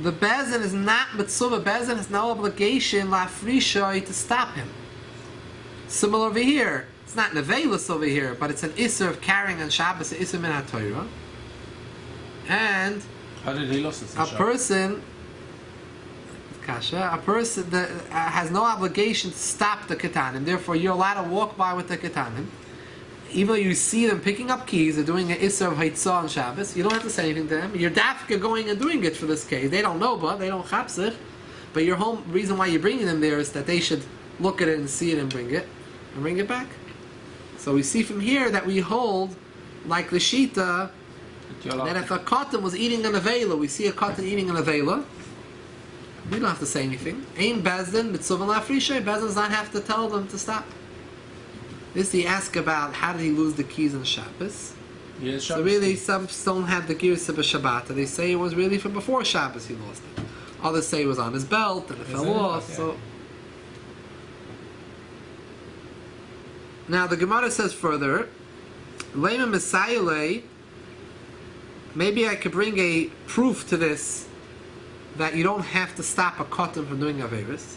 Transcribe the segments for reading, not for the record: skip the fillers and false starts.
the Bezin is not Mitzvah. Bezin has no obligation, La Frishoi, to stop him. Similar over here. It's not Nevelus over here, but it's an Isser of carrying on Shabbos, an Isser min HaTorah. And How did he lose it? a person that has no obligation to stop the Ketanim. Therefore, you're allowed to walk by with the Ketanim. Even though you see them picking up keys, they're doing an Isser of Haitzah on Shabbos, you don't have to say anything to them. You're dafka going and doing it for this case. They don't know, but they don't chapsich. But your whole reason why you're bringing them there is that they should look at it and see it and bring it back. So we see from here that we hold, like the Shita, that if a cotton was eating an avela, we see a cotton eating an avela, we don't have to say anything. Ain Bezdin, Mitzvah Lafrisha, Bezdin does not have to tell them to stop. This he asked about how did he lose the keys on Shabbos. Yes, So really, some don't have the gears of a Shabbat. They say it was really from before Shabbos he lost it. Others say it was on his belt and it fell off. Yeah. So now the Gemara says further, Lema Messiah, maybe I could bring a proof to this that you don't have to stop a cotton from doing Averis.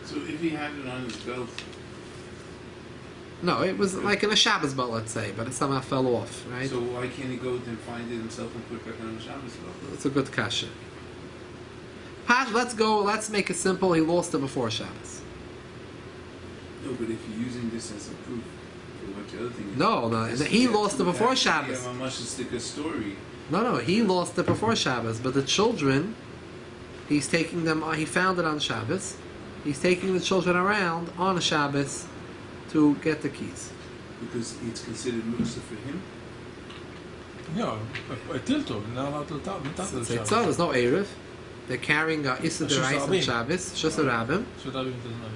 So if he had it on his belt, No, it was like in a Shabbos belt, let's say, but it somehow fell off, right? so why can't he go and find it himself and put it back on the Shabbos belt? It's a good kasha. Let's make it simple. He lost it before Shabbos. No, but if you're using this as a proof for what the other thing is. No, he lost it before Shabbos. Yeah, much to stick a story. No, he lost it before Shabbos, but the children, he's taking them, he found it on Shabbos, he's taking the children around on a Shabbos to get the keys. Because it's considered Musa for him. Yeah, a tilto, not allowed to talk. So there's no Erev. They're carrying Issa Derais on Shabbos, Shasa Rabbim.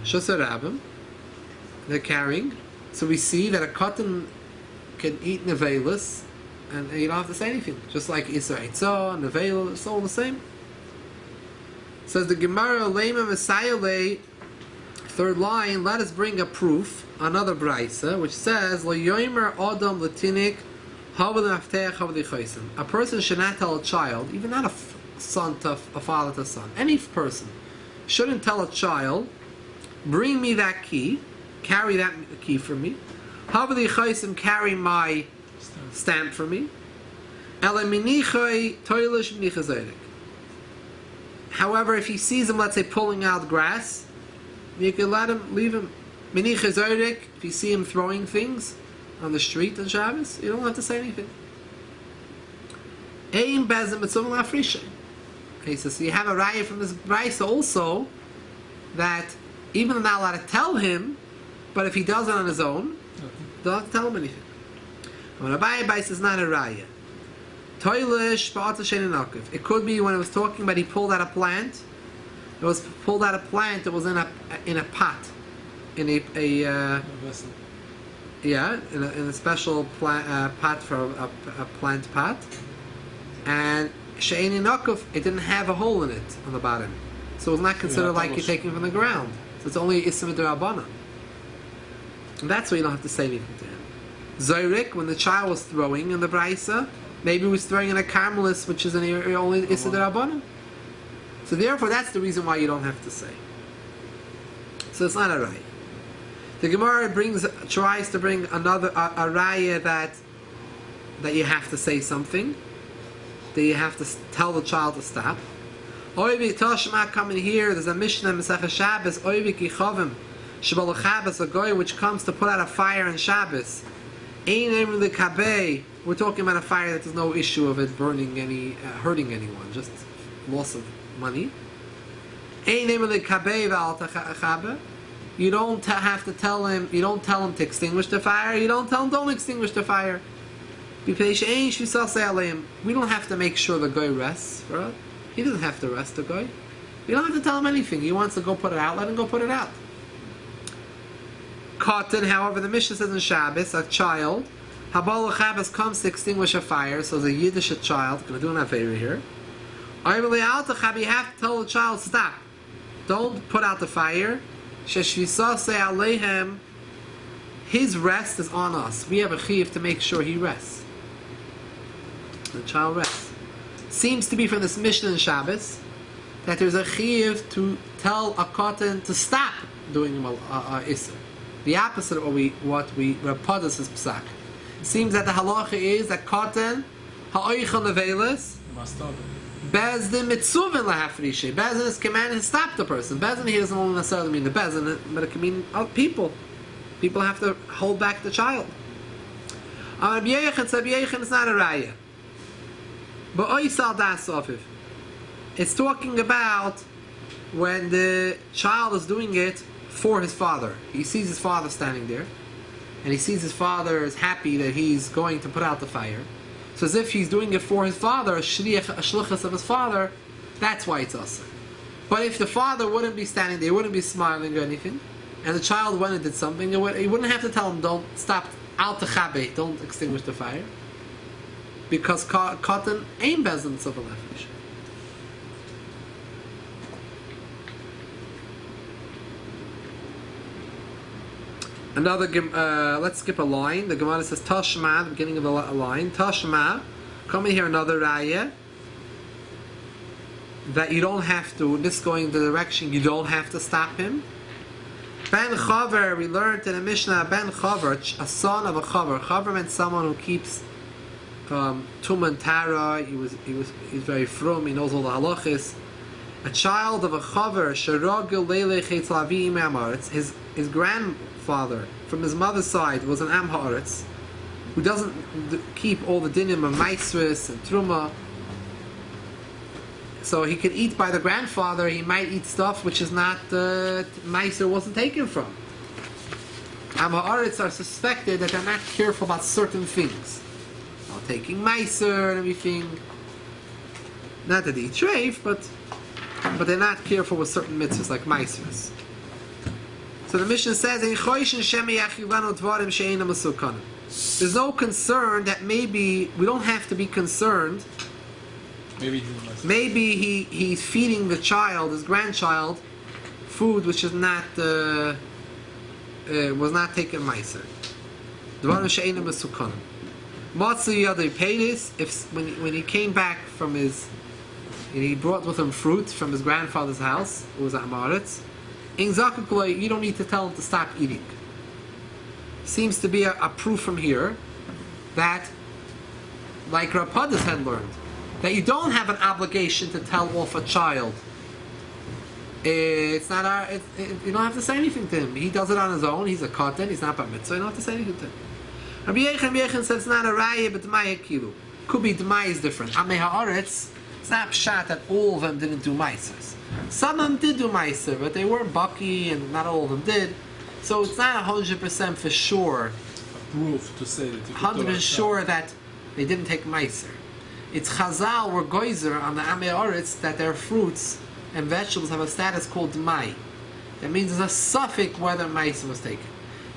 Shasa Rabbim. They're carrying. So we see that a cotton can eat Nevelis, and you don't have to say anything. Just like Issa Eitzah, Nevel, it's all the same. Says the Gemara, Lema Messiah Lei, third line, let us bring a proof, another Braisa, which says, Lo Yoimer Adam Latinik, a person should not tell a child, even not a son to a father to son, any person shouldn't tell a child, bring me that key, carry that key for me, carry my stamp for me. However, if he sees him, let's say, pulling out grass, you can leave him. If you see him throwing things on the street on Shabbos, you don't have to say anything. Okay, so you have a raya from this brisa also that even though not allowed to tell him, but if he does it on his own, don't have to tell him anything. When a brisa is not a raya. It could be when it was talking about he pulled out a plant. It was pulled out a plant that was in a pot, in a special pot for a plant pot, and she'ein inakuf, it didn't have a hole in it on the bottom, so it was not considered like you're taking from the ground. So it's only isma derabana, and that's why you don't have to say anything to him. Zorik, when the child was throwing in the brisa, maybe he was throwing in a carmelis, which is only isma derabana. So therefore, that's the reason why you don't have to say. So it's not a raya. The Gemara tries to bring another a raya that you have to say something, that you have to tell the child to stop. Oivik Toshma coming here. There's a Mishnah Masechah Shabbos. Oivik Yichovim Shabbat Shabbos, a guy which comes to put out a fire on Shabbos. Ein Emer Lekabei. We're talking about a fire that there's no issue of it burning hurting anyone, just loss of money. Ein Emer Lekabei v'al Tachabe. You don't have to tell him. You don't tell him to extinguish the fire. You don't tell him don't extinguish the fire. We don't have to make sure the guy rests. Right? He doesn't have to rest the guy. You don't have to tell him anything. He wants to go put it out. Let him go put it out. Cotton, however, the Mishnah says in Shabbos, a child, Habal Shabbos comes to extinguish a fire. So the Yiddish child, going to do an favor here. You have to tell the child stop. Don't put out the fire. His rest is on us. We have a chiyuv to make sure he rests. The child rests. Seems to be from this Mishnah in Shabbos that there's a chiyuv to tell a katan to stop doing isser. The opposite of what Rav Padas is psak. Seems that the halacha is that katan ha'oichel nevelis bezdin mitzuvin lahafrishe. Bezdin is commanded to stop the person. Bezdin here doesn't only necessarily mean the bezdin, but it can mean people. People have to hold back the child. Rabbi Yechon is not a raya. But oisal das ofiv. It's talking about when the child is doing it for his father. He sees his father standing there, and he sees his father is happy that he's going to put out the fire. So as if he's doing it for his father, a shlichus of his father, that's why it's asur. But if the father wouldn't be standing there, wouldn't be smiling or anything, and the child went and did something, he wouldn't have to tell him, don't stop, al techabe, don't extinguish the fire. Because cotton ain't bezdin tzuvah lefresh. Another, let's skip a line. The Gemara says Tashma, the beginning of the line. Tashma, come in here another raya that you don't have to. This going the direction you don't have to stop him. Ben Chaver, we learned in the Mishnah. Ben Chaver, a son of a Chaver. Chaver meant someone who keeps Tum and Tara. He's very frum. He knows all the halachis. A child of a Chaver, Sharagil Leile Chetz Lavi Imamar. It's his grandfather from his mother's side was an Am Haaretz who doesn't keep all the dinim of Maisris and Truma. So he could eat by the grandfather. He might eat stuff which is not Maiser wasn't taken from. Am Haaretz are suspected that they're not careful about certain things. Not taking Maiser and everything. Not that they eat treif, but they're not careful with certain mitzvahs like Maisers. So the Mishnah says, there's no concern that maybe, we don't have to be concerned, maybe he's feeding the child, his grandchild, food which is not, was not taken meiser. When he came back from his, he brought with him fruit from his grandfather's house, it was at Amaretz. In Zakuk, you don't need to tell him to stop eating. Seems to be a proof from here that, like Rav Padas had learned, that you don't have an obligation to tell off a child. It's not you don't have to say anything to him. He does it on his own. He's a katan. He's not bar mitzvah. You don't have to say anything to him. Rabbi Yechon says it's not a raya, but d'mai kilu. Could be d'mai is different. Amei haaretz. It's not pshat that all of them didn't do maisers. Some of them did do meiser, but they weren't bucky, and not all of them did. So it's not 100% for sure. Proof to say that you 100% sure that they didn't take meiser. It's Chazal or Goizer on the Amei Haaretz that their fruits and vegetables have a status called d'mai. That means there's a suffix whether meiser was taken.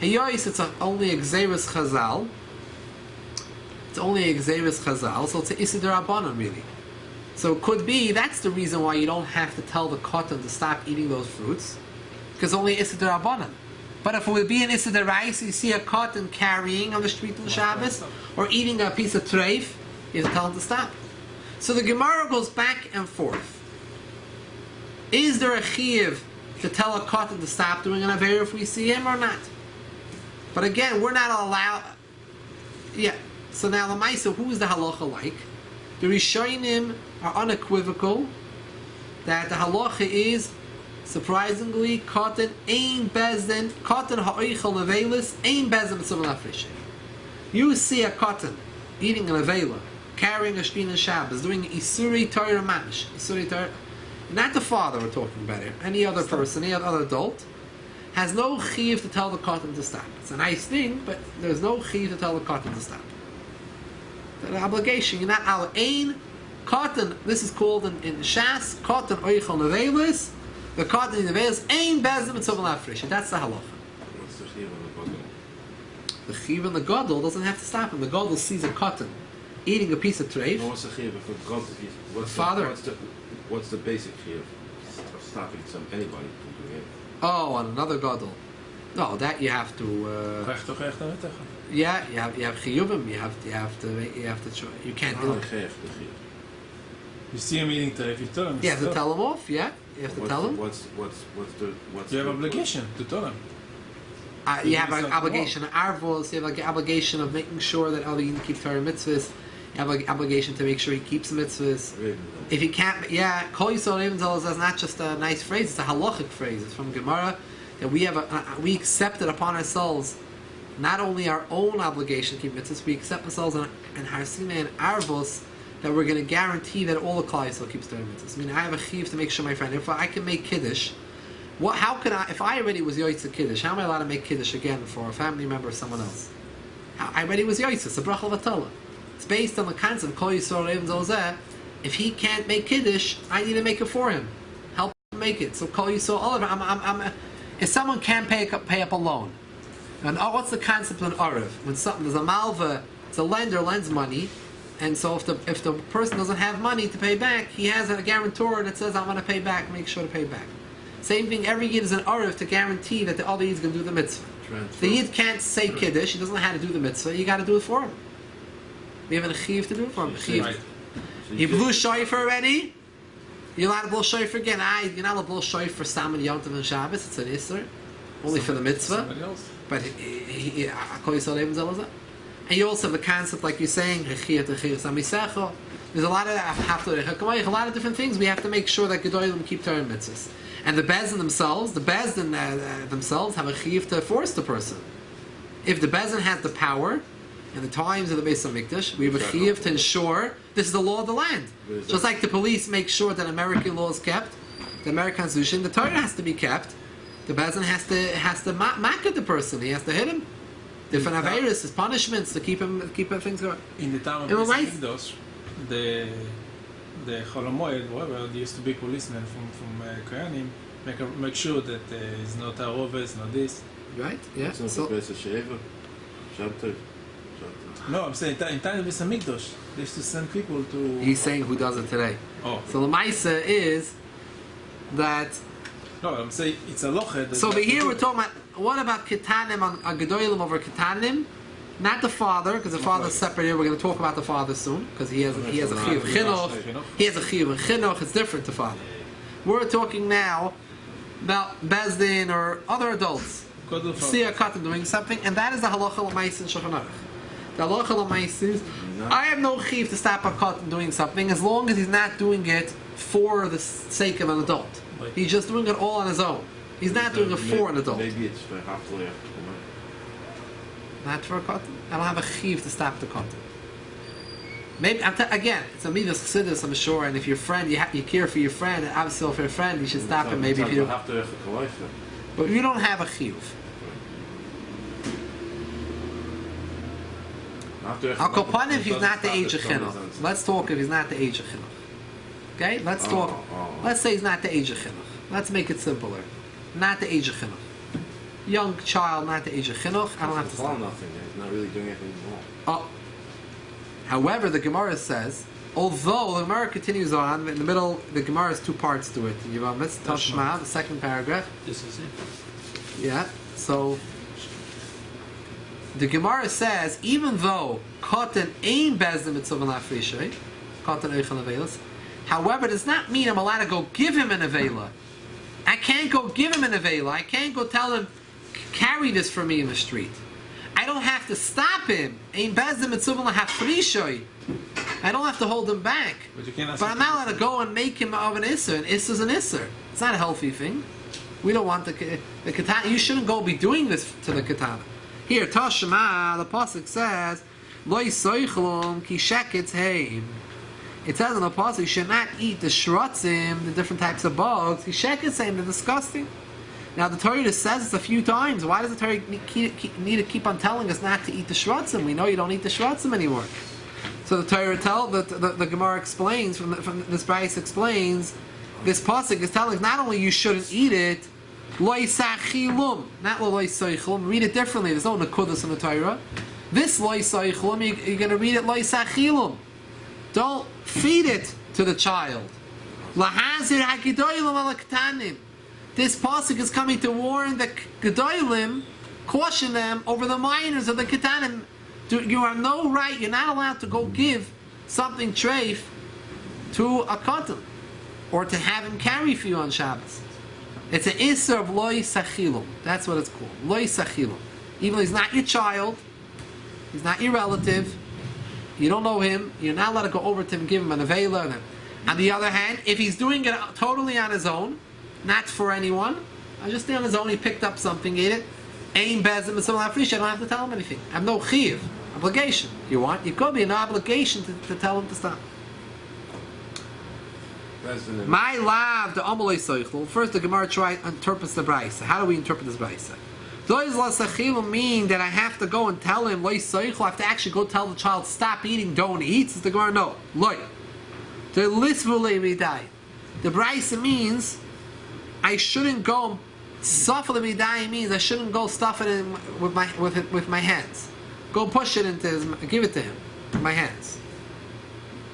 Heyois, it's only a Gzeirus Chazal. It's only a Gzeirus Chazal, so it's an Issa D'Rabbanan really. So it could be that's the reason why you don't have to tell the cotton to stop eating those fruits, because only Issa D'Rabbanan. But if it would be an Issa D'Rais, you see a cotton carrying on the street on Shabbos or eating a piece of treif, you have to tell him to stop. So the Gemara goes back and forth. Is there a chiyuv to tell a cotton to stop doing an aver if we see him or not? But again, we're not allowed. Yeah. So now the Maisa, who is the halacha like? The Rishonim are unequivocal that the halacha is, surprisingly, cotton ein bezdin, cotton ha'oichel nevelis ein bezdin b'tzuvah lafresh. You see a cotton eating an avela, carrying a shpin and Shabbos, doing isuri Torah mamish, isuri Torah. Not the father we're talking about here. Any other person, any other adult, has no chiyuv to tell the cotton to stop. It's a nice thing, but there's no chiyuv to tell the cotton to stop. An obligation. You're not al ein cotton. This is called in Shas cotton oichel nevelis. The cotton in nevelis ein bezdin b'tzuvah lafresh. That's the halacha. What's the chiyuv on the gadol? The chiyuv on the gadol doesn't have to stop him. The gadol sees a cotton eating a piece of treif. What's the chiyuv if a gadol? What's the basic chiyuv of stopping anybody from doing it? Oh, on another gadol. No, that you have to. Yeah, you have chiyuvim. You have to. You can't do it. You see him eating today, if you tell him. You have to tell him off, yeah? You have to tell him. What's You have the- obligation to tell him. You have an Yourself obligation of arvos, you have an obligation of making sure that all the Yidden keep Torah mitzvahs. You have an obligation to make sure he keeps mitzvahs. If he can't, yeah, Kol Yisrael Even Zal is not just a nice phrase, it's a halachic phrase. It's from Gemara that we have we accept it upon ourselves, not only our own obligation to keep mitzvahs, we accept ourselves in Harsina and Arvos that we're going to guarantee that all the Klal Yisrael keeps Torah mitzvahs. I mean, I have a chiv to make sure, my friend, if I can make Kiddush, how could I, if I already was Yoitza Kiddush, how am I allowed to make Kiddush again for a family member or someone else? I already was Yoitza, it's a bracha vatala. It's based on the concept of Kol Yisrael Even Zal Zeh. If he can't make Kiddush, I need to make it for him. Help him make it. So Kol Yisrael Oliver, if someone can't pay up a loan, and what's the concept of an Arav? When there's a malva, it's a lender lends money, and so if the person doesn't have money to pay back, he has a guarantor that says, I'm going to pay back, make sure to pay back. Same thing, every Yid is an Arav to guarantee that the other Yid is going to do the mitzvah. The Yid can't say Kiddush, he doesn't know how to do the mitzvah, you got to do it for him. We have a chiv to do it for him. Right. You blew shofar already? You're allowed to blow shofar again? You're not allowed to blow shofar for Salmon, Yom Tov, and Shabbos. It's an Isser. Only for the mitzvah. Somebody else. But and you also have the concept, like you're saying, there's a lot of different things we have to make sure that Gedolim keep Torah mitzvahs. And the Bezdin themselves have a chiv to force the person. If the Bezdin has the power, in the times of the Beis HaMikdash, we have a chiv to ensure this is the law of the land. Just like the police make sure that American law is kept, the American Constitution, the Torah has to be kept. The Bezdin has to makat the person. He has to hit him. Different averis, his punishments to keep things going. In the time of It was Beis nice. Hamikdash, the Cholamoyed, whatever, there used to be policemen from Koyanim, make sure that it's not Aroves, not this. Right? Yeah. It's not So, the best of Sheva. Shabbat. No, I'm saying in time of Beis Hamikdash, they used to send people to. he's saying who does it today. Oh, So the Maisa is that. no, I'm saying it's a lochet. So over here we're talking about what about Ketanim on Gedolim over Ketanim? Not the father, because the father's separate here. We're going to talk about the father soon, because he has a chiyuv chinuch. He has a chiyuv and chinuch. It's different to father. We're talking now about Bezdin or other adults. See a katan doing something, and that is the halacha l'mais in Shulchan Aruch. The halacha l'mais is, I have no chiv to stop a katan doing something as long as he's not doing it for the sake of an adult. He's just doing it all on his own. He's not doing it for an adult. Maybe it's for half layer. Not for a katan. I don't have a chiv to stop the katan. Maybe again, it's a midas chassidus, I'm sure. And if your friend, you care for your friend, and obviously for your friend, you should stop him. Maybe if you don't. But you don't have a chiv. I'll go upon if he's not the age of chinuch. Let's talk if he's not the age of chinuch. Okay, let's talk. Let's say he's not the age of chinuch. Let's make it simpler. Not the age of chinuch. Young child, not the age of chinuch. I don't have to stop. Nothing. He's not really doing anything wrong. Oh. However, the Gemara says, although the Gemara continues on, in the middle, the Gemara has two parts to it. Yavamis, Tashma, the second paragraph. This is it. Yeah, so the Gemara says, even though Katan ain bezdim mitzvah lafrishay, Katan eichel avelas, however, does not mean I'm allowed to go give him an avela. I can't go give him an avela. I can't go tell him, carry this for me in the street. I don't have to stop him. Ain bezdim mitzvah lafrishay. I don't have to hold him back. But I'm not allowed to go and make him of an isser. An isser is an isser. It's not a healthy thing. We don't want the katana. You shouldn't go be doing this to the katana. Here, Tashma, the pasuk says, "Lo yisoichlum ki sheketz heim." It says in the pasuk, you should not eat the shrotzim, the different types of bugs. Ki sheketz heim, they're disgusting. Now the Torah just says this a few times. Why does the Torah need to keep on telling us not to eat the shrotzim? We know you don't eat the shrotzim anymore. So the Torah the Gemara explains from this Bryce explains. This pasuk is telling us not only you shouldn't eat it, loy sachilum, not loy soichlum. Read it differently. There's no nekudas in the Torah. This loy soichlum, you're going to read it loy sachilum. Don't feed it to the child. Lahazir hagidoylim alaktanim. This pasuk is coming to warn the gedoylim, caution them over the minors of the ketanim. You have no right. You're not allowed to go give something treif to a cotton, or to have him carry for you on Shabbos. It's an Isser of Loi Sachilum. That's what it's called. Loi Sachilum. Even though he's not your child, he's not your relative, you don't know him, you're not allowed to go over to him and give him an Avela. On the other hand, if he's doing it totally on his own, not for anyone, just on his own, he picked up something, ate it, Ein Bezim and someone I don't have to tell him anything. I have no Chiv, obligation. You want? It could be an obligation to tell him to stop. My love, the Amalei Seichel. First, the Gemara interprets the Braisa. How do we interpret this Braisa? Those Lasachilu mean that I have to go and tell him, Loi Seichel, I have to actually go tell the child, stop eating, don't eat. Says the Gemara, no. Loi. The Lisvule Midai. The Braisa means I shouldn't go, Suffer the Midai means I shouldn't go stuff it in with my hands. Go push it into his, give it to him, with my hands.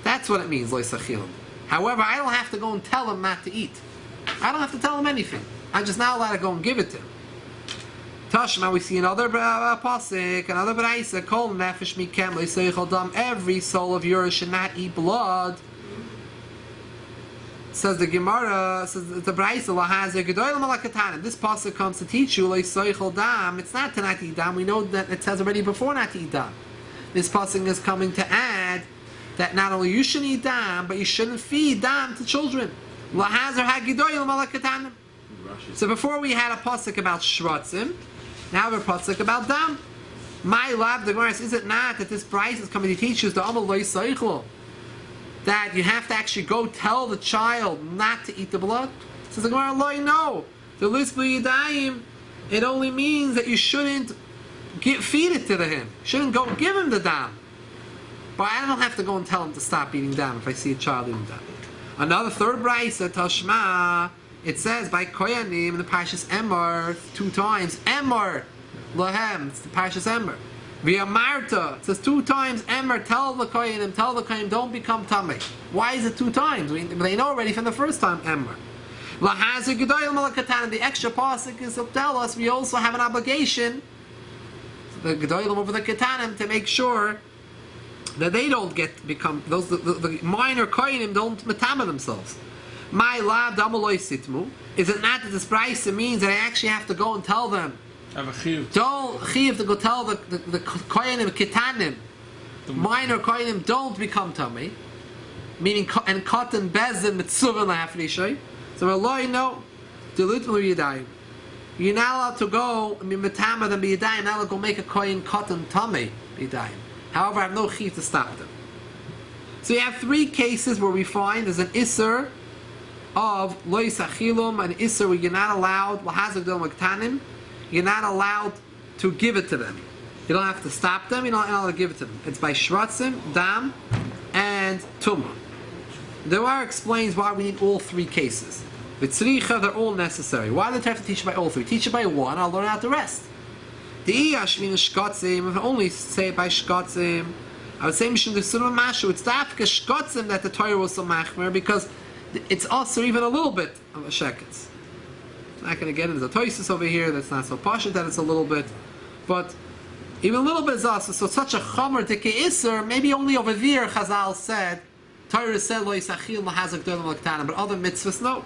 That's what it means, Loi Sachilu. However, I don't have to go and tell him not to eat. I don't have to tell him anything. I'm just not allowed to go and give it to him. Tashma, we see another pasuk, another braisa, kol nefesh mikem le'seichel dam. Every soul of yours should not eat blood. Says the Gemara, says the braisa, lahazer gedolim alakatanim. This pasuk comes to teach you le'seichel dam. It's not to not eat dam. We know that it says already before not to eat dam. This pasuk is coming to add that not only you shouldn't eat dam, but you shouldn't feed dam to children. Lahazer hagidoyim alakatanim. So before we had a pasuk about shratzim, now we have a pasuk about dam. My love, the Gemara says, is it not that this price is coming to teach us the amal loy seichel, that you have to actually go tell the child not to eat the blood? Says the Gemara, loy, no. The lisbu yidayim, it only means that you shouldn't feed it to him. You shouldn't go give him the dam. But I don't have to go and tell him to stop eating dam if I see a child eating dam. Another third brayse, Tashma, it says by Koyanim in the Parshas Emor 2 times, Emor Lahem, it's the Parshas Emor. Via Marta, it says 2 times, Emor, tell the Koyanim, don't become Tameh. Why is it 2 times? They know already from the first time, Emor. Lahazer Gedoyim Malakatan, the extra pasuk is to tell us we also have an obligation, the Gedoyim over the Ketanim, to make sure that they don't become those the minor kohenim don't metama themselves. My lab damaloi sitmu. Is it not that this price means that I actually have to go and tell them? Don't chiv to go tell the kohenim ketanim, minor kohenim don't become tummy, meaning and cotton bezin mitzuvah lahafrishay. So Allah, no, dilutmu yadayim. You're not allowed to go and be metama them be yadayim. Not allowed to go make a kohen cotton tummy yadayim. However, I have no chiv to stop them. So you have 3 cases where we find there's an isser of loy sachilum, an isser where you're not allowed lahazak dom aktanim. You're not allowed to give it to them. You don't have to stop them. You're not allowed to give it to them. It's by shratzim, dam, and tumah. The Gemara explains why we need all 3 cases. V'tzricha, they're all necessary. Why do they have to teach it by all 3? Teach it by 1. I'll learn out the rest. The Iyashmin Shkotzim, if I only say it by Shkotzim, I would say Mishum Desurim Mashu, it's the Afka Shkotzim that the Torah was so machmer, because it's also even a little bit of a sheketz. I'm not going to get into the Toisus over here, that's not so pashut that it's a little bit, but even a little bit is also, so such a chomer to Ke'isr, maybe only over there Chazal said, Torah said Lo Yisachil Mahazak Dolam Laktanim, but other mitzvahs no.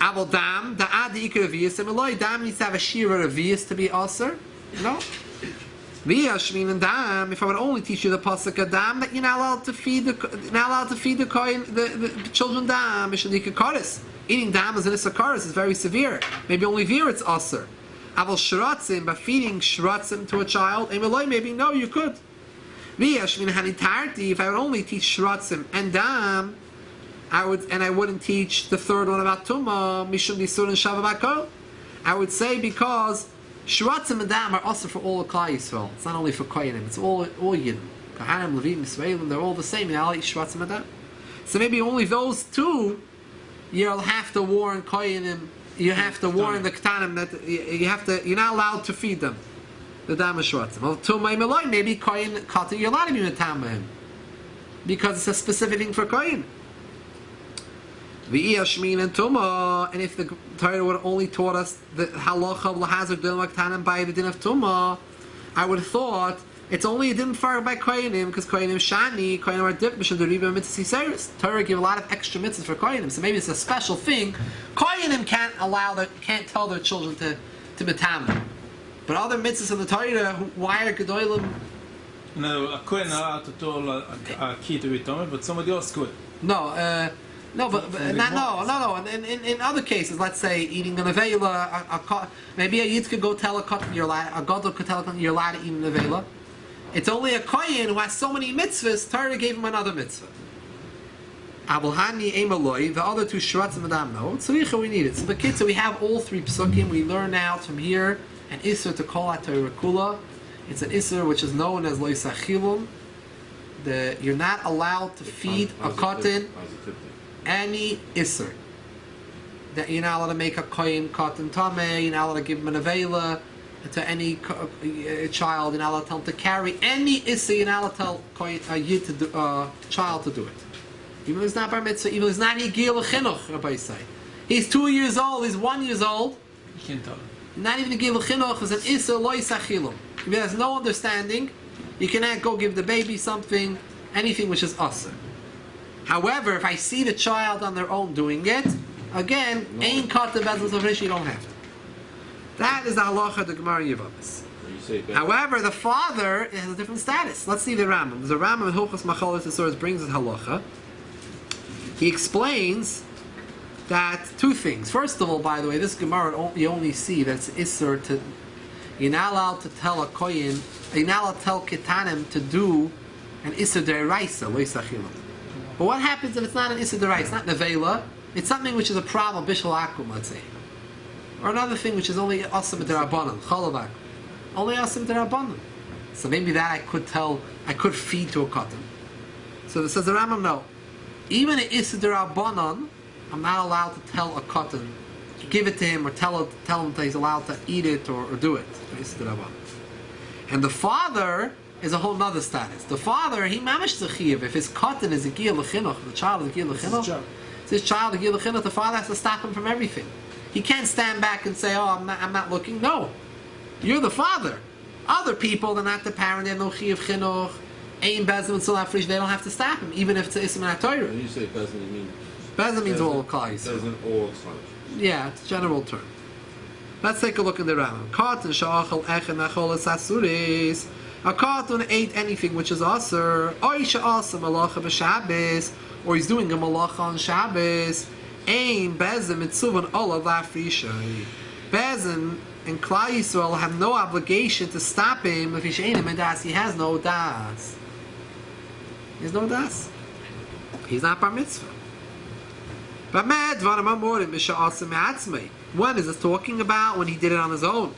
Abel dam, the adi ikar aviyas, and Eloi dam needs to have a shira aviyas to be aser. No. V'yashmin and dam. If I would only teach you the pasuk of dam, that you're not allowed to feed the kohen, the children dam. Mishanika eating dam as an isakaris is very severe. Maybe only there it's aser. Abel shratzim, by feeding shratzim to a child, and Eloi maybe no, you could. V'yashmin hanitarti. If I would only teach shratzim and dam, I wouldn't teach the third one about Tumah, Mishum Disur and Shavavakol. I would say because Shratzim and Dam are also for all the Klal Yisrael. It's not only for Koyanim, it's all Yidden. Kahanim, Levim, Yisraelim, they're all the same. You'll eat Shratzim and Dam. So maybe only those 2 you'll have to warn Koyanim, you have to warn the Ketanim that you're not allowed to feed them. The Dam and Shratzim. Well, Tumah Meloi, maybe Koyan Katan, you're allowed to be Metam him. Because it's a specific thing for Koyan. V'iyashmin and Tumah, and if the Torah would have only taught us the halacha of lahazar din maktanim by the din of Tumah, I would have thought It's only a din far by koyanim because koyanim shani, koyanim are dip b'shem deriba mitzvah siseris. Torah give a lot of extra mitzvahs for koyanim, so maybe it's a special thing. Koyanim can't tell their children to betam. But other mitzvahs in the Torah, why are gedolim? No, a kohen allowed to tell a key to be tummy, but somebody else could. No, but no. In other cases, let's say eating an avela, maybe a yid could go tell a katan you're allowed, a gadol could tell a katan you're allowed to eat an avela. It's only a kohen who has so many mitzvahs. Torah gave him another mitzvah. Abulhani emaloi, the other two shratzim madam no. Tzricha we need it. So the kids, so we have all three psukim. We learn out from here an isser to call out Torah kula. It's an isser which is known as lo yisachilum. You're not allowed to feed a katan any isser. That you're not allowed to make a kohen katan tameh. You're not allowed to give him an avela to any child. You're not allowed to tell him to carry any isser. You're not allowed to tell a yid to do, child to do it. Even if it's not bar mitzvah, even if it's not higil chinuch, Rabbi say. He's 2 years old. He's 1 year old. You can't tell him. Not even higil chinuch is an isser lo yisachilum. If he has no understanding, you cannot go give the baby something, anything which is asr. However, if I see the child on their own doing it, again, ain cut the bezels of rish, you don't have to. That is the halacha of the Gemara Yevamis. However, the father has a different status. Let's see the Rambam. The Rambam in Hilchos Machalos Yisores brings his halacha. He explains that two things. First of all, by the way, this Gemara you only see that it's isser to. You're not allowed to tell a kohen. You're not allowed to tell ketanim to do an isser deraisa lo yisachilum. But what happens if it's not an isser deraisa? It's not nevela. It's something which is a problem bishul akum, let's say, or another thing which is only asim derabanan chalavak, only asim derabanan. So maybe that I could feed to a katan. So it says the Rambam no. Even an isser derabanan, I'm not allowed to tell a katan, give it to him or tell him that he's allowed to eat it or do it. And the father is a whole nother status. The father, he mamish zechiv. If his katan is a gil l'chinuch, the child is a gil l'chinuch, it's his child a gil l'chinuch, the father has to stop him from everything. He can't stand back and say, "Oh, I'm not looking." No, you're the father. Other people, they're not the parent. They have no chiv chinuch. Ain bezim and sulafrish. They don't have to stop him, even if it's ism and Torah. When you say bezim, you mean bezim means all klais. Bezim all klais. Yeah, it's a general term. Let's take a look in the Rambam. Katan sha'achal echen achol asuris. A katan ate anything which is aser. Oy sha'asa malacha b'Shabbos, or he's doing a malacha on Shabbos. Ein bezim mitzuvan olav lafrishay. Bezim and Klal Yisrael have no obligation to stop him if he's she'enim das. He has no das. He has no das. He's not bar mitzvah. One is this talking about when he did it on his own.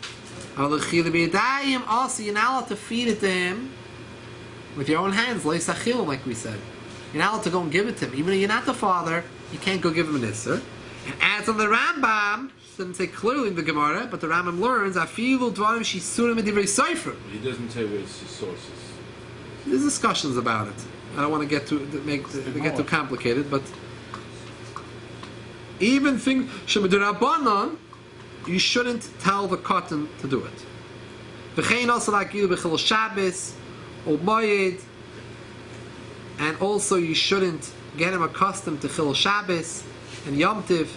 Also, you're not allowed to feed it to him with your own hands, like we said. You're not allowed to go and give it to him. Even if you're not the father, you can't go give him an isser. And as on the Rambam, doesn't say clearly in the Gemara, but the Rambam learns, he doesn't say where it's his sources. There's discussions about it. I don't want to get too complicated, but even things shemedurabanan, you shouldn't tell the katan to do it. V'chein also like you b'chil Shabbos or Moed, and also you shouldn't get him accustomed to Chil Shabbos and Yom Tiv.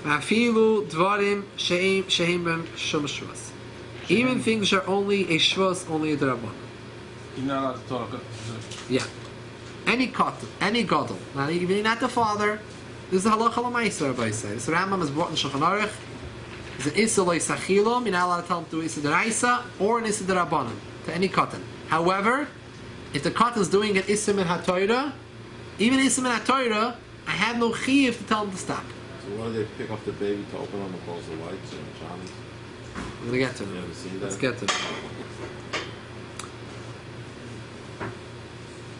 Ma'afilu dvarim she'im b'm shum shvus. Even things which are only a shvus, only a drabanan. You're not allowed to talk. Yeah. Any katan, any gadol. Now, even if you're not the father, this is halacha l'maisa, Rabbi says. The Rambam is brought in Shulchan Aruch. It's an issa lo yisachilum. You're not allowed to tell him to do issa deraisa or an issa derabanan to any katan. However, if the katan is doing an issa min haTorah, even issa min haTorah, I have no chiyuv to tell him to stop. So why do they pick up the baby to open them and close the lights and Johnny's? We're gonna get to it. Let's get to it.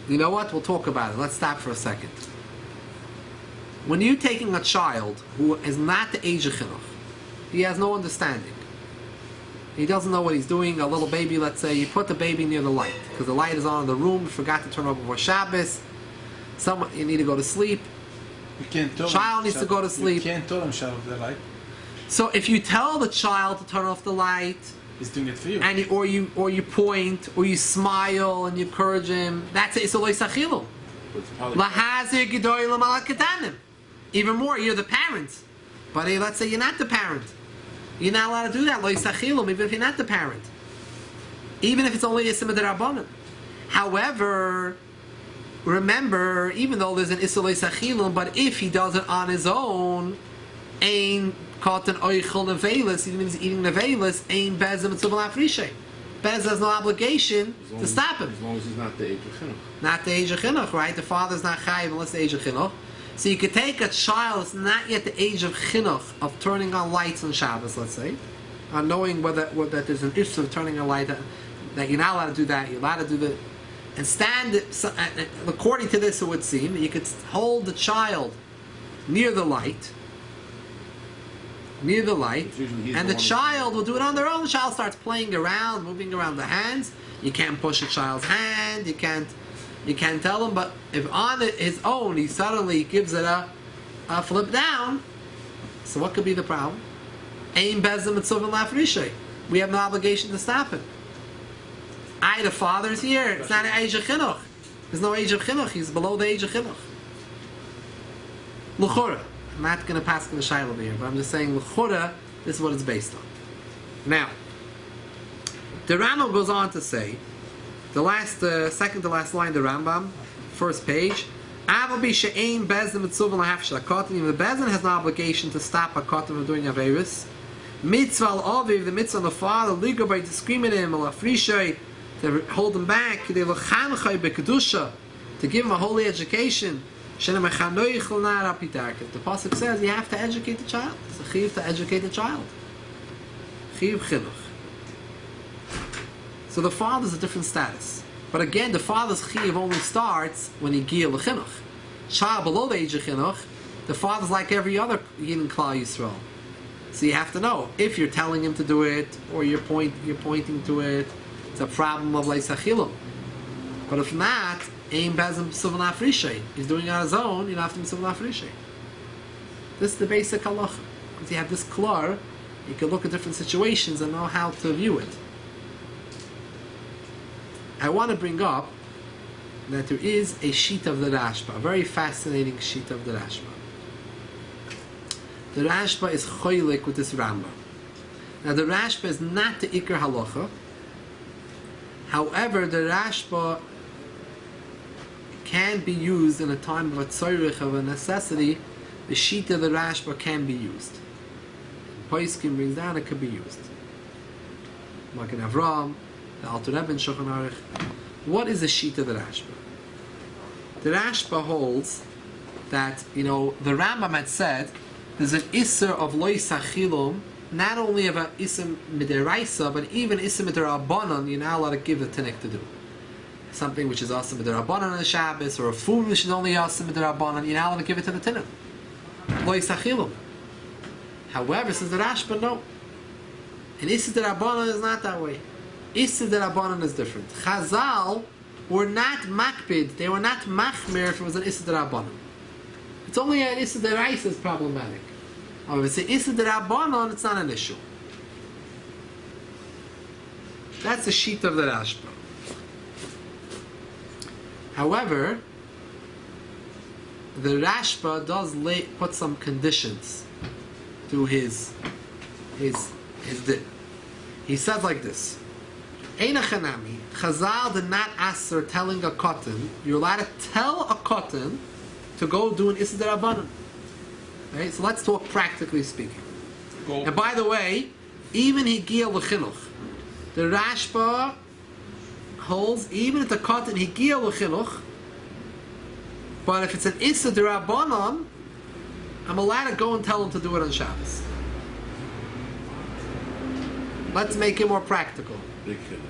You know what? We'll talk about it. Let's stop for a second. When you're taking a child who is not the age of chinuch, he has no understanding. He doesn't know what he's doing. A little baby, let's say, you put the baby near the light because the light is on in the room. You forgot to turn off before Shabbos. You need to go to sleep. You can't tell child needs to go to sleep. You can't tell him shut off the light. So if you tell the child to turn off the light, He's doing it for you. and or you point, or you smile, and you encourage him. That's it. It's a loisachilum. Lahazir gedolim al ketanim. Even more, you're the parent. But let's say you're not the parent. You're not allowed to do that. Loisachilum, even if you're not the parent. Even if it's only a simah derabbanan. However, remember, even though there's an issa loisachilum, but if he does it on his own, ein katan oichel nevelis, even if he's eating nevelis, ein bezem etzuval afrishe. Bez has no obligation to stop him. As long as he's not the age of chinuch. Not the age of chinuch, right? The father's not chayiv unless the age of chinuch. So you could take a child that's not yet the age of chinuch, of turning on lights on Shabbos, let's say, on knowing that there's an issue of turning on light, that you're not allowed to do that, you're allowed to do that, and stand, according to this it would seem, you could hold the child near the light, and the child will do it on their own. The child starts playing around, moving around the hands. You can't push a child's hand, you can't tell him, but if on his own he suddenly gives it a flip down, so what could be the problem? Ein bezem etzuvin lafrishay. We have no obligation to stop him. The father's here. It's not an age of chinuch. There's no age of chinuch. He's below the age of chinuch. L'chura. I'm not going to pass the shayla over here, but I'm just saying l'chura, this is what it's based on. Now, the Rambam goes on to say, the second to last line, the Rambam, first page, even the bezin has no obligation to stop a katan from doing averis. Mitzvah al-aviv, the mitzvah on the father, ligo by discriminating him, al-afrishay, to hold him back, to give him a holy education. The pasuk says you have to educate the child. It's a chiv to educate the child. Chiv chinuch. So the father's a different status. But again, the father's chiv only starts when he giyah l'chinuch. Child below the age of chinuch, the father's like every other Yidden Klal Yisrael. So you have to know, if you're telling him to do it, or you're pointing to it, it's a problem of leisachilum. But if not, ein bezem b'suvan afrishay. He's doing it on his own, you don't have to be b'suvan afrishay. This is the basic halacha. Because you have this klar, you can look at different situations and know how to view it. I want to bring up that there is a sheet of the Rashba, a very fascinating sheet of the Rashba. The Rashba is choilik with this Rambam. Now the Rashba is not the Iker Halacha. However, the Rashba can be used in a time of a tzorich, of a necessity. The sheet of the Rashba can be used. Poiskim brings down, it could be used. Magen Avram, the Alter Rebbe in Shulchan Aruch. What is the sheet of the Rashba? The Rashba holds that, the Rambam had said there's an Isser of Lois Achilum, not only of an Isser Midiraisa, but even Isser Midirabanan, you're not allowed to give the Tinnik to do. Something which is Isser Midirabanan on the Shabbos, or a food which is only Isser Midirabanan, you're not allowed to give it to the Tinnik. Lois Achilum. However, says the Rashba, no. And Isser Midirabanan is not that way. Isser Midirabanan is different. Chazal were not makbid, they were not machmir if it was an Isser Midirabanan. It's only an Issa Deraisa is problematic. However, if it's an Issa Derabanan, it's not an issue. That's the sheet of the Rashba. However, the Rashba does put some conditions to his din. He said like this: Eina chanami, Chazal did not answer telling a cotton. You're allowed to tell a cotton to go do an Issa Derabanan. Right? So let's talk practically speaking. Go. And by the way, even Higiyah L'chinuch, the Rashba holds, even if the cotton Higiyah L'chinuch, but if it's an Issa Derabanan, I'm allowed to go and tell him to do it on Shabbos. Let's make it more practical. Big finish.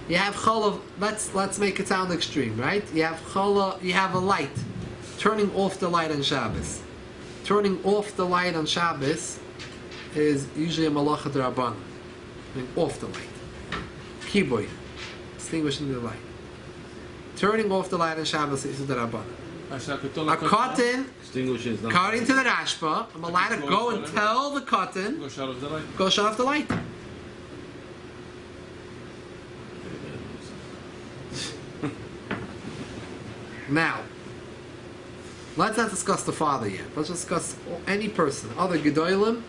You have challah, let's make it sound extreme, right? You have challah, you have a light. Turning off the light on Shabbos. Turning off the light on Shabbos is usually a malacha d'Rabbanan. Turning off the light. Kiboy. Extinguishing the light. Turning off the light on Shabbos is d'Rabbanan. A cotton, according to the Rashba, I'm allowed to go and tell the cotton, go shut off the light. Now, let's not discuss the father yet. Let's discuss any person, other Gedolim,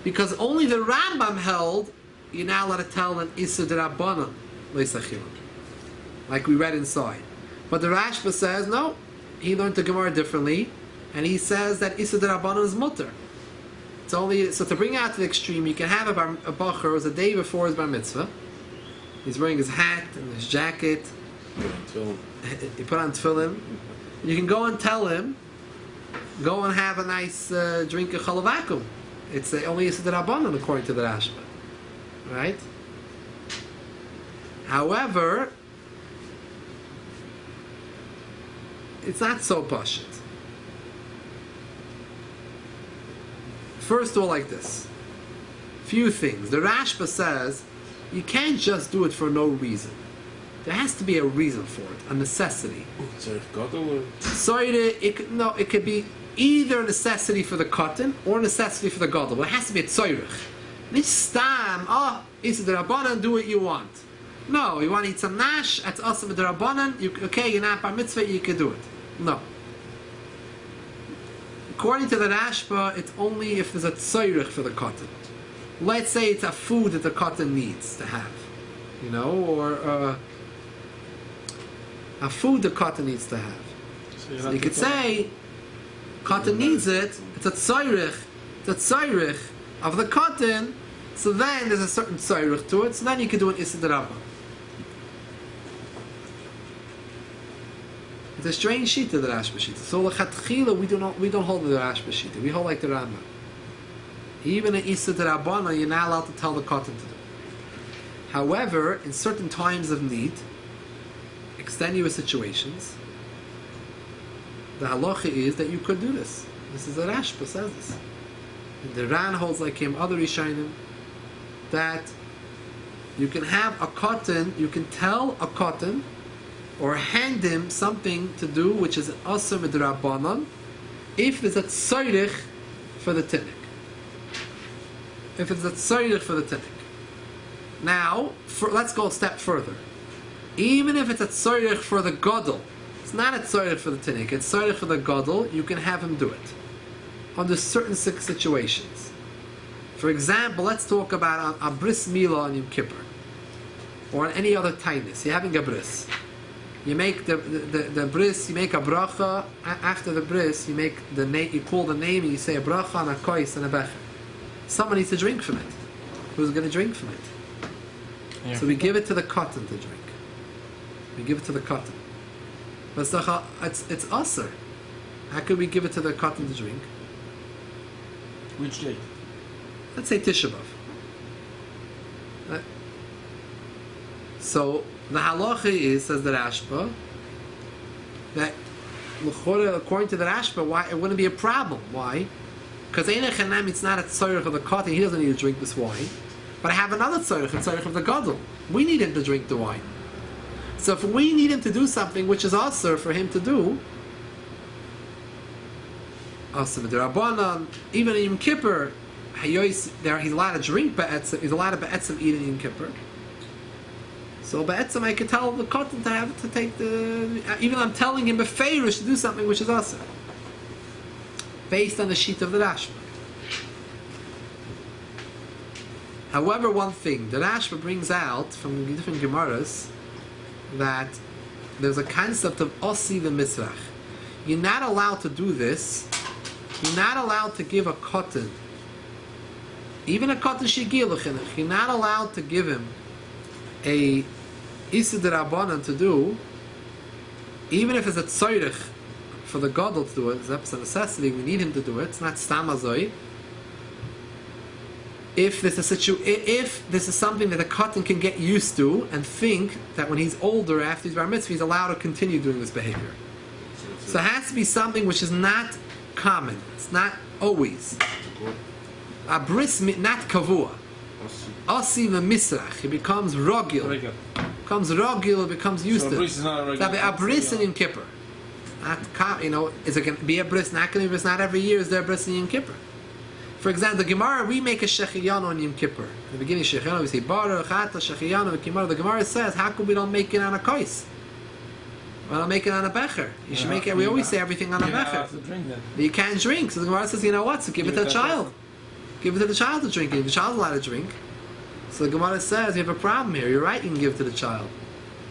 because only the Rambam held you're not allowed to tell an Issa D'Rabbanan Leisachilin, like we read inside. But the Rashba says no. He learned the Gemara differently, and he says that Issa D'Rabbanan is mutter. It's only so to bring it out to the extreme. You can have a bacher who was a day before his bar mitzvah. He's wearing his hat and his jacket. He put on tefillin. You can go and tell him, go and have a nice drink of chalavakum. It's only Issa D'Rabbanan according to the Rashba, right? However, it's not so pashut. First of all, like this. Few things. The Rashba says you can't just do it for no reason. There has to be a reason for it, a necessity. So it could be either a necessity for the cotton or a necessity for the gadol. But it has to be a tzoyrich. This time, Issa D'Rabbanan, do what you want. No, you want to eat some nash, that's also with the Rabbanan, okay, you're not bar mitzvah, you can do it. No. According to the Rashba, it's only if there's a tzoyrich for the cotton. Let's say it's a food that the cotton needs to have, or a food the cotton needs to have. So you could say, cotton needs it, it's a tzoyrich of the cotton, so then there's a certain tzoyrich to it, so then you can do an Issa D'Rabbanan. It's a strange sheet of the Rashba sheet. So l'chatchila we don't hold the Rashba sheet. We hold like the Rambam. Even an Issa D'Rabbanan, you're not allowed to tell the cotton to do. However, in certain times of need, extenuous situations, the halacha is that you could do this. This is the Rashba says this. And the Ran holds like him, other Rishonim, that you can have a cotton, you can tell a cotton or hand him something to do which is asur midrabanan if there's a tzoyrich for the tinnik. If it's a tzoyrich for the tinnik. Now, let's go a step further. Even if it's a tzoyrich for the gadol, it's not a tzoyrich for the tinnik, it's tzoyrich for the gadol, you can have him do it under certain situations. For example, let's talk about a bris milah on Yom Kippur, or on any other tightness. You're having a bris. You make the bris. You make a bracha after the bris. You make the name. You call the name and you say a bracha on a kois and a becher. Someone needs to drink from it. Who's going to drink from it? Yeah. So we give it to the cotton to drink. We give it to the cotton. But it's usher. How could we give it to the cotton to drink? Which day? Let's say Tisha B'Av. So the halacha is, says the Rashba, that according to the Rashba, why it wouldn't be a problem. Why? Because it's not a tzorich of the cotton. He doesn't need to drink this wine. But I have another tzorich, a tzorich of the gadol. We need him to drink the wine. So if we need him to do something which is also for him to do, also with the Rabbanan, even in Yom Kippur, he's allowed to drink be'etzim, he's allowed to be'etzim eat in Yom Kippur. So be'etzim I could tell the cotton to take the, even I'm telling him befeirish to do something which is also based on the sheet of the Rashba. However, one thing the Rashba brings out from different Gemaras, that there's a concept of osi the mizrach. You're not allowed to do this. You're not allowed to give a cotton, even a cotton shigil l'chinuch. You're not allowed to give him a issa d'Rabbanan to do, even if it's a tzoyrich for the gadol to do it. It's a necessity. We need him to do it. It's not stam azoi. If this is something that a cotton can get used to and think that when he's older, after he's bar mitzvah, he's allowed to continue doing this behavior. So it has to be something which is not common. It's not always. A bris, not kavua. Asi v'misrach. It becomes rogil. It becomes used to. A bris in Yom Kippur. Is it going to be a bris? Not going to be a bris. Not every year is there a bris in Yom Kippur. For example, the Gemara, we make a Shechiyanu on Yom Kippur. In the beginning of Shechiyanu, we say, Baruch Ata Shechiyanu, the Gemara says, how come we don't make it on a kois? Well, I'll make it on a becher. You should make it. We always say everything on a becher. You can't drink. So the Gemara says, you know what? So give it to the child. Give it to the child to drink. If the child's allowed to drink, so the Gemara says you have a problem here. You're right. You can give it to the child,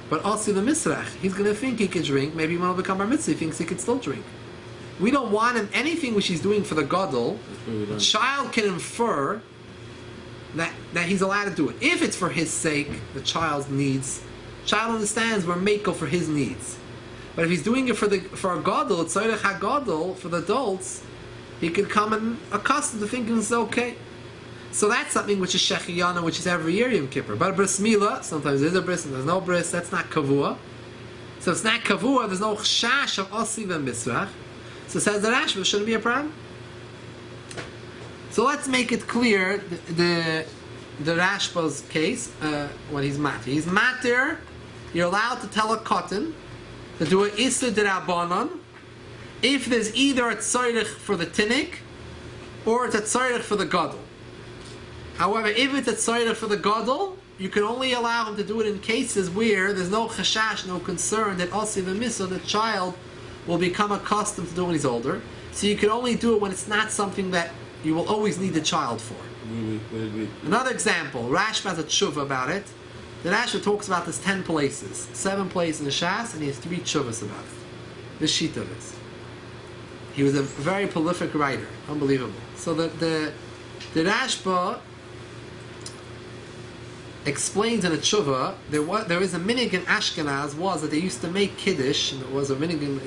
but also the misrach. He's going to think he can drink. Maybe when he'll become bar mitzvah, he thinks he can still drink. We don't want him anything which he's doing for the gadol. The child can infer that he's allowed to do it. If it's for his sake, the child's needs, child understands we're makel for his needs. But if he's doing it for a gadol, it's tzorech hagadol for the adults, he could come and accustomed to thinking it's okay. So that's something which is shechiyana, which is every year Yom Kippur. But a bris milah, sometimes there's a bris and there's no bris. That's not kavua. So it's not kavua. There's no chash of asiv and misrach. So says the Rashba, shouldn't be a problem. So let's make it clear the Rashba's case when he's matir. He's matir. You're allowed to tell a cotton to do an Issa D'Rabbanan if there's either a tzorich for the tinnik or it's a tzorich for the gadol. However, if it's a tzorich for the gadol, you can only allow him to do it in cases where there's no chashash, no concern that also the misa, the child, will become accustomed to do when he's older. So you can only do it when it's not something that you will always need the child for. Another example, Rashba has a tshuva about it. The Rashba talks about this 10 places, 7 places in the Shas, and he has 3 tshuvas about it. This sheet of it. He was a very prolific writer, unbelievable. So the Rashba explains in a tshuva there is a minig in Ashkenaz was that they used to make kiddush, and it was a minig in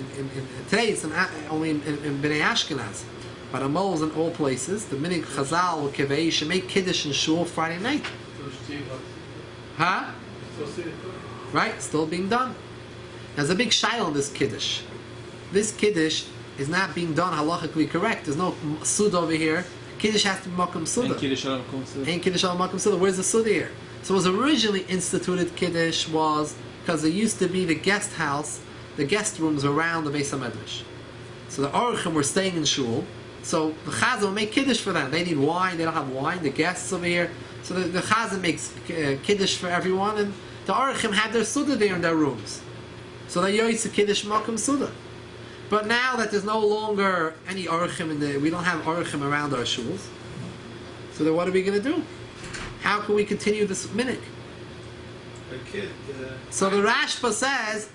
today it's only in Bnei Ashkenaz, but in moles in all places. The minig Chazal or Kivei should make kiddush in shul Friday night. Huh? Right, still being done. There's a big shaila on this kiddush. This kiddush is not being done halachically correct. There's no sud over here. Kiddush has to be makam suda. Ain't kiddush al makam suda. Where's the sud here? So it was originally instituted kiddush was because there used to be the guest house, the guest rooms around the Beis HaMedrash. So the Aruchim were staying in shul. So the Chazan will make kiddush for them. They need wine. They don't have wine. The guests over here. So the Chazan makes kiddush for everyone, and the Aruchim had their suda there in their rooms. So they yoytze kiddush makam suda. But now that there's no longer any Aruchim we don't have Aruchim around our shuls. So then what are we going to do? How can we continue this minhag? So the Rashba says,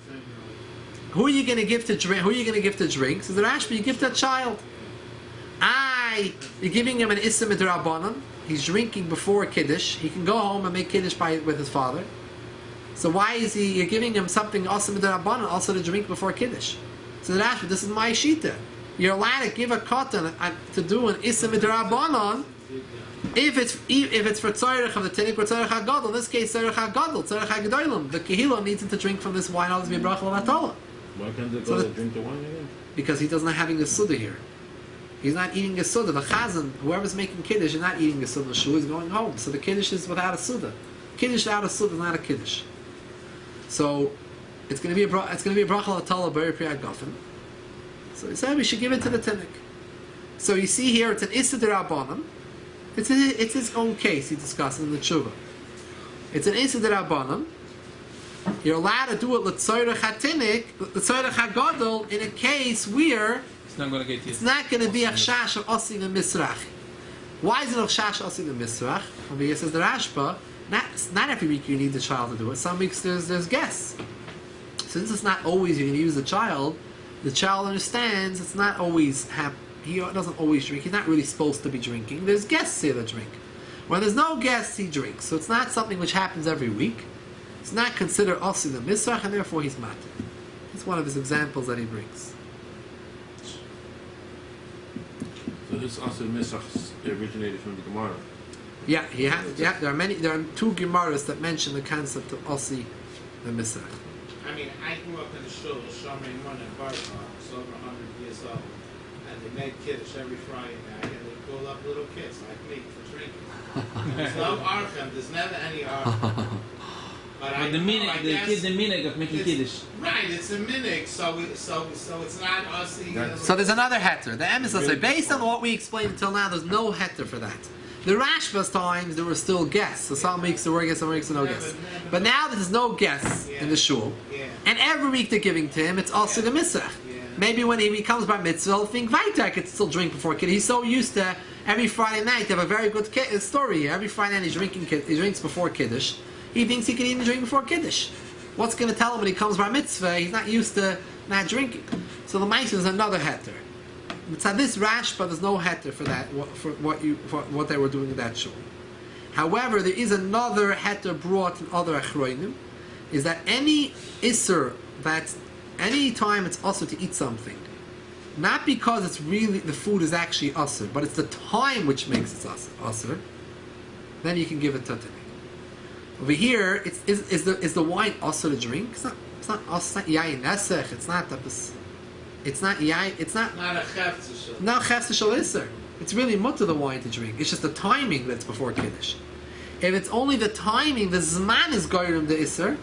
who are you going to give to drink? Who are you going to give to drink? So the Rashba, you give to a child. You're giving him an Issa Midrabanan. He's drinking before Kiddush. He can go home and make Kiddush with his father. So why is you're giving him something also Midrabanan, also to drink before Kiddush? So the Rashba, this is my shita. You're allowed to give a cotton to do an Issa Midrabanan if it's for tzorech of the tinnik or tzorech hagadol. In this case, tzorech hagadol, tzorech hagedolim. The kehillah needs him to drink from this wine. Always be a bracha l'atola. Why can't they go drink the wine again? Because he doesn't having a suda here. He's not eating a suda. The chazan, whoever's making kiddush, is not eating a suda. The shul is going home. So the kiddush is without a suda. Kiddush without a suda is not a kiddush. So it's going to be a bracha l'atola b'eri priyat gofen. So he said we should give it to the tinnik. So you see here, it's an issa d'Rabbanan. It's his own case he discusses in the tshuva. It's an issa d'Rabbanan. You're allowed to do it l'tzorech hatinik, l'tzorech hagadol, in a case where it's not going to be a chash of osi v'misrach. Why is it a chash of osi v'misrach? Because says the Rashba, not every week you need the child to do it. Some weeks there's guests. Since it's not always you're going to use the child understands it's not always he doesn't always drink. He's not really supposed to be drinking. There's guests here that drink. When there's no guests, he drinks. So it's not something which happens every week. It's not considered also the misrach, and therefore he's matir. It's one of his examples that he brings. So this also misrach originated from the Gemara. Yeah, there are 2 Gemaras that mention the concept of osi the misrach. I mean, I grew up in the shul, Shomer Mun in Bar, it's over 100 years old. And they made kiddush every Friday night, and they pull up little kids like me for drinking. There's no archem, there's never any archem. But the minig of making kiddush. Right, it's a minig, so it's not us. So there's another heter. The emes say based on what we explained until now, there's no heter for that. The Rashba's times there were still guests, so some weeks there were guests, some weeks there were no guests. But now there's no guests in the shul, and every week they're giving to him, it's also the Misrach. Maybe when he comes by mitzvah, he'll think, Vaita, I could still drink before Kiddush. He's so used to every Friday night, they have a very good story here. Every Friday night he drinks before Kiddush. He thinks he can even drink before Kiddush. What's going to tell him when he comes by mitzvah? He's not used to not drinking. So the mitzvah is another heter. But this Rashba, there's no heter for that, for what they were doing in that shul. However, there is another heter brought in other achroinim, is that any isser, that any time it's also to eat something, not because it's really the food is actually usr, but it's the time which makes it usr, then you can give it to Tanik. Over here, is the wine usr to drink? It's not yayin nesech. It's not yayin. It's not Not a chefzer. no chefzer shel isser. It's really mutter the wine to drink. It's just the timing that's before kiddush. If it's only the timing, the zman is goyim the isser,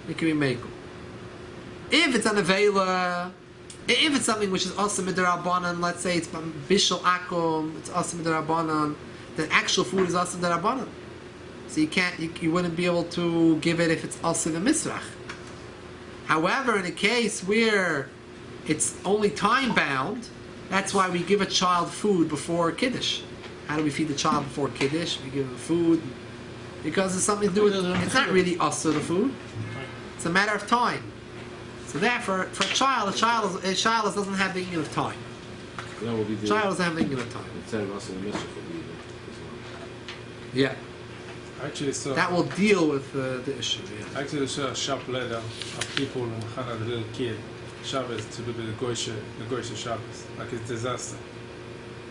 it can be mekel. If it's an avela, if it's something which is also midirabanan, let's say it's bishul akum, it's also midirabanan, the actual food is also midirabanan. So you wouldn't be able to give it if it's also the misrach. However, in a case where it's only time bound, that's why we give a child food before kiddush. How do we feed the child before kiddush? We give him food because it's something to do with. It's not really also the food. It's a matter of time. So therefore, for a child doesn't have the inyan of time. That will be the Child doesn't have the inyan of time. instead of us in the mitzvah would be the Yeah, Actually, so that will deal with the issue. Yeah. actually, there's a sharp letter of people in Mechana, the little kid, Shabbos to do the Goyshe Shabbos, like it's disaster.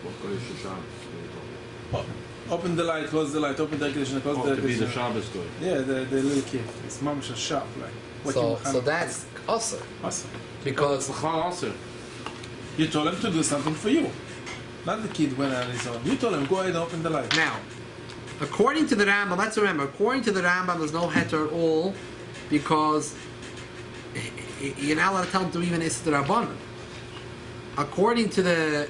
what goes to Shabbos. Open the light, close the light, open the conditioner, close Oh, the to be the conditioner. Shabbos going. Yeah, the little kid. It's mamash sharp, like. So that's also awesome. because Also, You told him to do something for you, not the kid went on his own. You told him go ahead and open the light. now, according to the Rambam, let's remember, according to the Rambam, there's no heter at all because you're not allowed to tell him to even Issa Rabbanan. According to the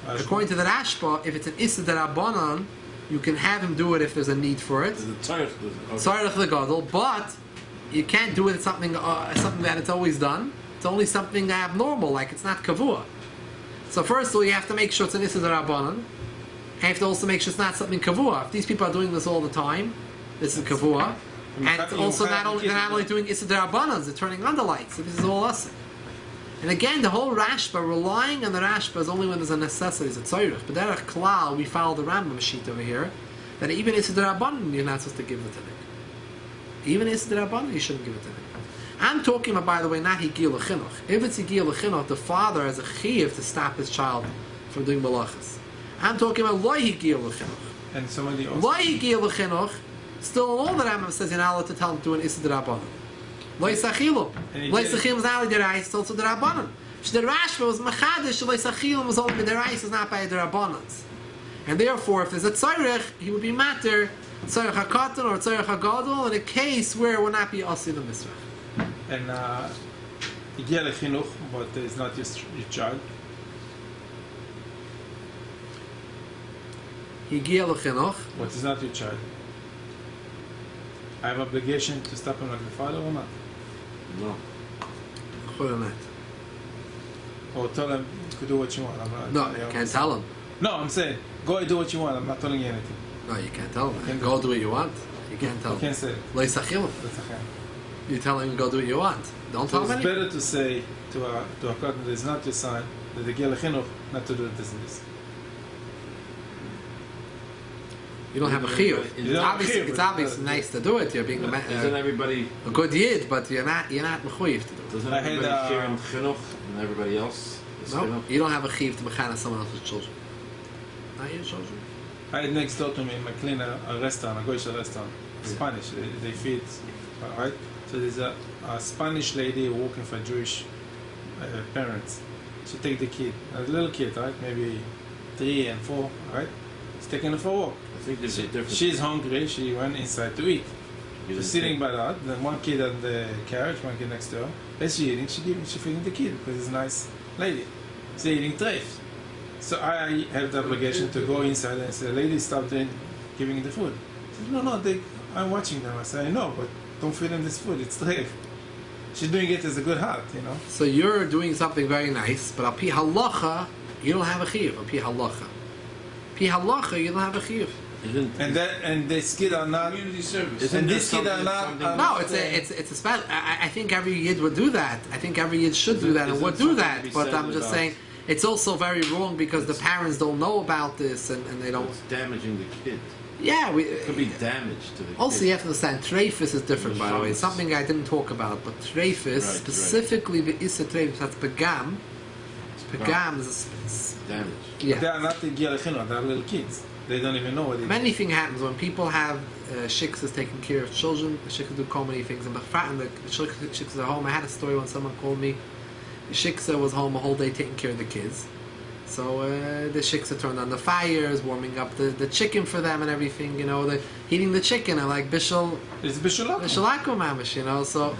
Rashba, if it's an Issa Rabbanan, you can have him do it if there's a need for it. the tzarech. Tzarech l'gadol, but you can't do it something that it's always done. It's only something abnormal, like it's not kavua. So first of all, you have to make sure it's an Issa Rabbanan. You have to also make sure it's not something kavua. If these people are doing this all the time, this is kavua. And it's also not only doing Issa Rabbanans, they're turning on the lights. So this is all us. And again, the whole Rashba, relying on the Rashba is only when there's a necessity, it's a tzorich. But derech klal, we follow the Rambam sheet over here, that even Issa Rabbanan, you're not supposed to give it to them. Even Issa Rabbanan, you shouldn't give it to them. I'm talking about, by the way, not higil l'chinuch. If it's higil l'chinuch, the father has a chiyuv to stop his child from doing malachas. I'm talking about lo higil l'chinuch. And somebody else. Lo higil l'chinuch, still all the Rambam says you're not allowed to tell him to do an Issa Rabbanan. Lo yisachilu. Lo yisachilu is not only deraisa, it's also the Rabbanan. The Rashba was machadish, lo yisachilu was only the deraisa, is not by the Rabbanans. And therefore, if there's a tzorich, he would be matter tzorich hakatan or tzorich hagadol in a case where it would not be asi the misrach. And Igia Chinuch, but it's not just your child. Higia l'chinuch. But it's not your child. I have obligation to stop him like the father or not? No. Cholamet. Or tell him you could do what you want. I'm not No, telling you can't tell him. No, I'm saying go and do what you want. I'm not telling you anything. No, you can't tell him. Can't Go do do what you want. You can't tell You him. can't say it. Lo yisachilu. That's okay. You tell him go do what you want. Don't So tell him it's anything. better to say to a cotton that is not your son, that the Igia Chinuch, not to do this and this. You don't have a chiyuv. You don't have a Obviously, chiyuv, it's but- obviously nice to do it. You're being Isn't everybody a good yid, but you're not mechuyev to do it. doesn't I had, everybody share in chinuch and everybody else is No, chinuch? you don't have a chiyuv to mechana someone else's children. Not your children. I had next door to me in McLean a restaurant, a Goyish restaurant, Spanish. They feed, right? So there's a Spanish lady working for Jewish parents. She take the kid, a little kid, right? Maybe 3 and 4, right? She's taking her for a walk. I think there's a difference. She's hungry. She went inside to eat. You She's didn't sitting think- by that. Then one kid on the carriage, one kid next to her. As she eating, she feeding the kid because it's a nice lady. She's eating treif. So I have the obligation to go inside and say, "Lady, stop doing giving the food. He said, no, I'm watching them. I said, I know, but don't feed them this food. It's treif. She's doing it as a good heart, you know. So you're doing something very nice, but al pi halacha, you don't have a chiyuv. Al pi halacha. Pi halacha, you don't have a chiyuv. And this kid are not Community service. and this kid are not. No, it's a special. I think every yid would do that. I think every yid should do that and would do that. But I'm just saying, it's also very wrong because the parents don't know about this and they don't. It's damaging the kid. Yeah, It could be damage to the also, kid. you have to understand, treifus is different, by the way. It's Shabbos. something I didn't talk about, but treifus, Right, specifically the Issa treifus, that's pagam. Pagam is, Damage. They yeah. are not the gilachino. They are little kids. They don't even know what it is. Many things happens when people have shiksas taking care of children. The shiksas do so many things. And the shiksas are home. I had a story when someone called me. The shiksa was home a whole day taking care of the kids. So the shiksa turned on the fires, warming up the chicken for them and everything. You know, heating the chicken and like bishul. It's bishulak. Bishalaku mamish, you know, so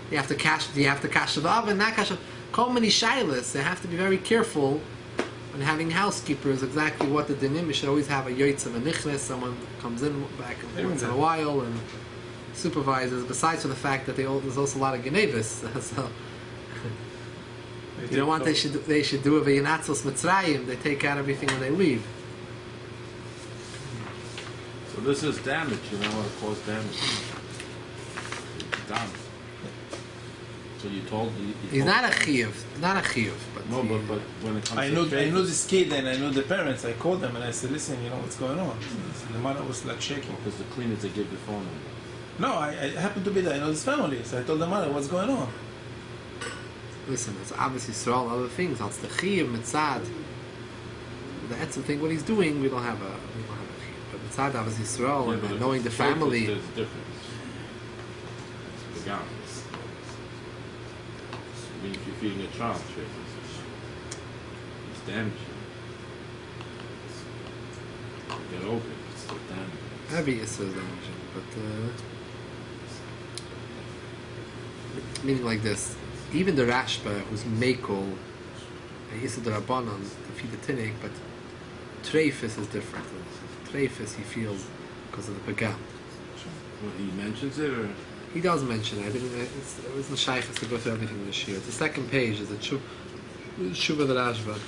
you have to cash the oven, not cash so many shilas. They have to be very careful when having housekeepers, exactly what the dinim. You should always have a yoitz and a nichnes, someone comes in back and once in a while and supervises, besides for the fact that there's also a lot of genevis. So you don't want they should do a v'yinatzos mitzrayim, they take out everything when they leave. So this is damage. You don't want to cause damage. Damage. So you told He's not a chiyuv, but No, but when it comes I to know faith, this kid and I know the parents. I called them and I said, listen, you know what's going on. So the mother was like shaking. because the cleaners they give the phone number. No, I happened to be there. I know this family. So I told the mother, what's going on? listen, it's obviously Yisrael and other things. It's the chiyuv mitzad. The etzel thing, what he's doing, we don't have a chiyuv. But mitzad obviously Yisrael but and if knowing the it's faith, family. there's a difference. It's the gam. I mean, if you're feeding a child, it's damaging. Get over it. It's still damaging. Every Yisrael is damaging, but meaning like this. Even the Rashba, who's Mekel, Yisrael Rabbanon, to feed the tinnik, but Treifus is different. Treifus he feels because of the Pagam. Well, he mentions it, or He does mention it. I didn't. It wasn't shaykhs to go through everything in the shir. The second page is the Shuva the Rashba.